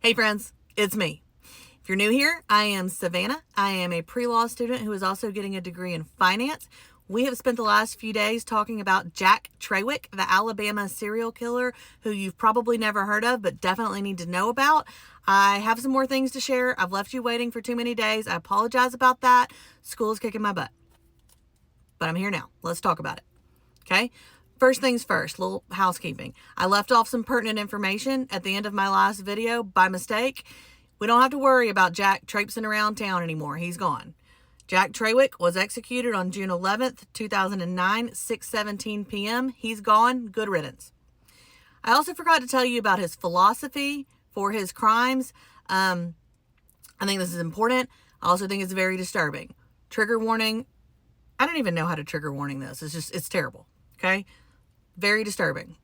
Hey friends, it's me. If you're new here, I am Savannah. I am a pre-law student who is also getting a degree in finance. We have spent the last few days talking about Jack Trawick, the Alabama serial killer who you've probably never heard of, but definitely need to know about. I have some more things to share. I've left you waiting for too many days. I apologize about that. School is kicking my butt. But I'm here now. Let's talk about it. Okay? First things first, little housekeeping. I left off some pertinent information at the end of my last video by mistake. We don't have to worry about Jack traipsing around town anymore. He's gone. Jack Trawick was executed on June 11th, 2009, 6:17 p.m. He's gone. Good riddance. I also forgot to tell you about his philosophy for his crimes. I think this is important. I also think it's very disturbing. Trigger warning. I don't even know how to trigger warning this. It's terrible. Okay? Very disturbing.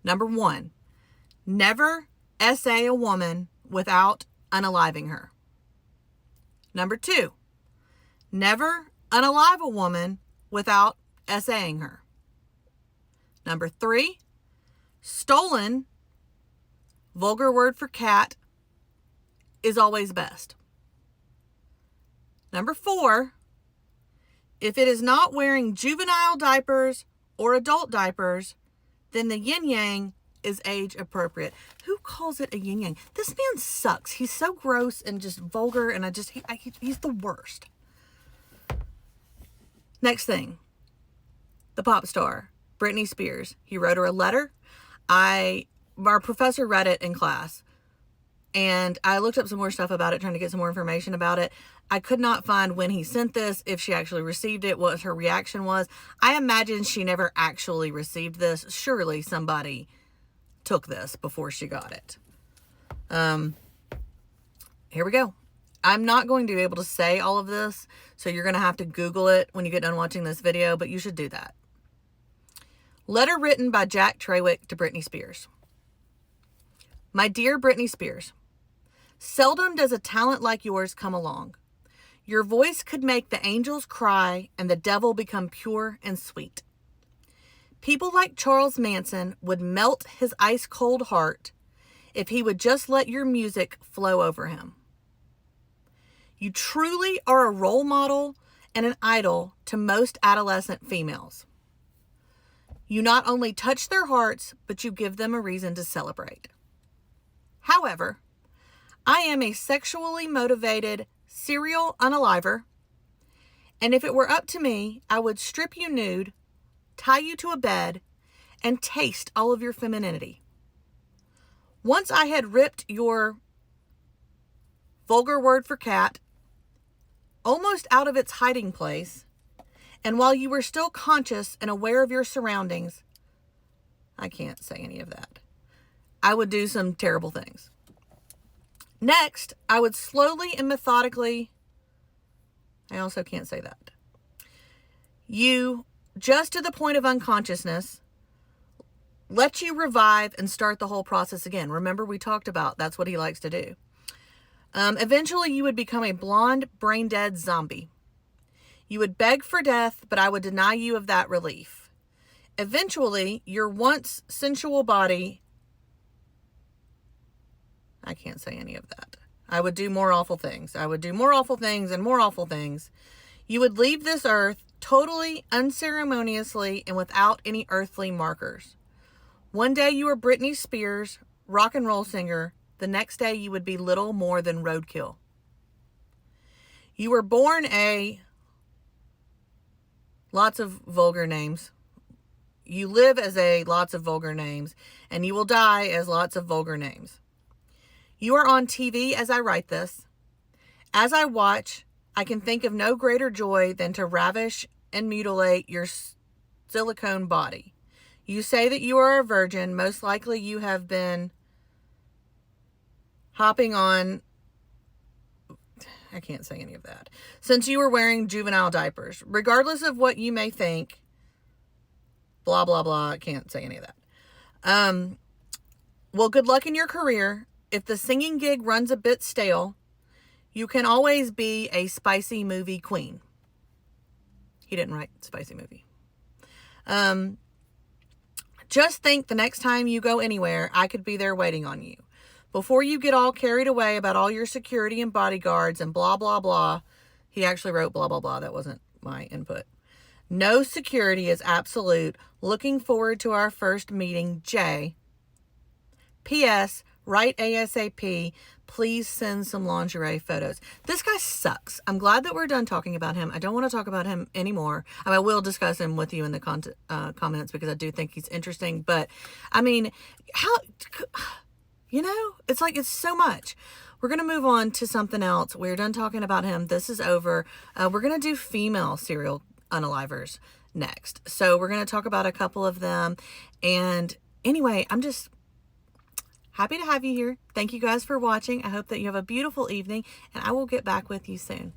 Number 1, never essay a woman without unaliving her. Number 2, never unalive a woman without essaying her. Number 3, stolen, vulgar word for cat, is always best. Number 4, if it is not wearing juvenile diapers or adult diapers, then the yin-yang is age appropriate. Who calls it a yin-yang? This man sucks. He's so gross and just vulgar, and he's the worst. Next thing, the pop star, Britney Spears. He wrote her a letter. Our professor read it in class, and I looked up some more stuff about it, trying to get some more information about it. I could not find when he sent this, if she actually received it, what her reaction was. I imagine she never actually received this. Surely somebody took this before she got it. Here we go. I'm not going to be able to say all of this, so you're going to have to Google it when you get done watching this video, but you should do that. Letter written by Jack Trawick to Britney Spears. My dear Britney Spears, seldom does a talent like yours come along. Your voice could make the angels cry and the devil become pure and sweet. People like Charles Manson would melt his ice-cold heart if he would just let your music flow over him. You truly are a role model and an idol to most adolescent females. You not only touch their hearts, but you give them a reason to celebrate. However, I am a sexually motivated serial unaliver, and if it were up to me, I would strip you nude, tie you to a bed, and taste all of your femininity. Once I had ripped your vulgar word for cat almost out of its hiding place, and while you were still conscious and aware of your surroundings, I can't say any of that, I would do some terrible things. Next, I would slowly and methodically, I also can't say that, you, just to the point of unconsciousness, let you revive and start the whole process again. Remember, we talked about that's what he likes to do. Eventually, you would become a blonde, brain-dead zombie. You would beg for death, but I would deny you of that relief. Eventually, your once sensual body, I can't say any of that. I would do more awful things. I would do more awful things and more awful things. You would leave this earth totally unceremoniously and without any earthly markers. One day you were Britney Spears, rock and roll singer. The next day you would be little more than roadkill. You were born lots of vulgar names. You live as lots of vulgar names, and you will die as lots of vulgar names. You are on TV as I write this. As I watch, I can think of no greater joy than to ravish and mutilate your silicone body. You say that you are a virgin. Most likely you have been hopping on, I can't say any of that, since you were wearing juvenile diapers. Regardless of what you may think, blah, blah, blah, I can't say any of that. Well, good luck in your career. If the singing gig runs a bit stale, you can always be a spicy movie queen. He didn't write spicy movie. Just think the next time you go anywhere, I could be there waiting on you. Before you get all carried away about all your security and bodyguards and blah, blah, blah. He actually wrote blah, blah, blah. That wasn't my input. No security is absolute. Looking forward to our first meeting, Jay. P.S. Write ASAP. Please send some lingerie photos. This guy sucks. I'm glad that we're done talking about him. I don't want to talk about him anymore. I will discuss him with you in the comments because I do think he's interesting. But, I mean, how... You know, it's like it's so much. We're going to move on to something else. We're done talking about him. This is over. We're going to do female serial unalivers next. So we're going to talk about a couple of them. And anyway, I'm just happy to have you here. Thank you guys for watching. I hope that you have a beautiful evening, and I will get back with you soon.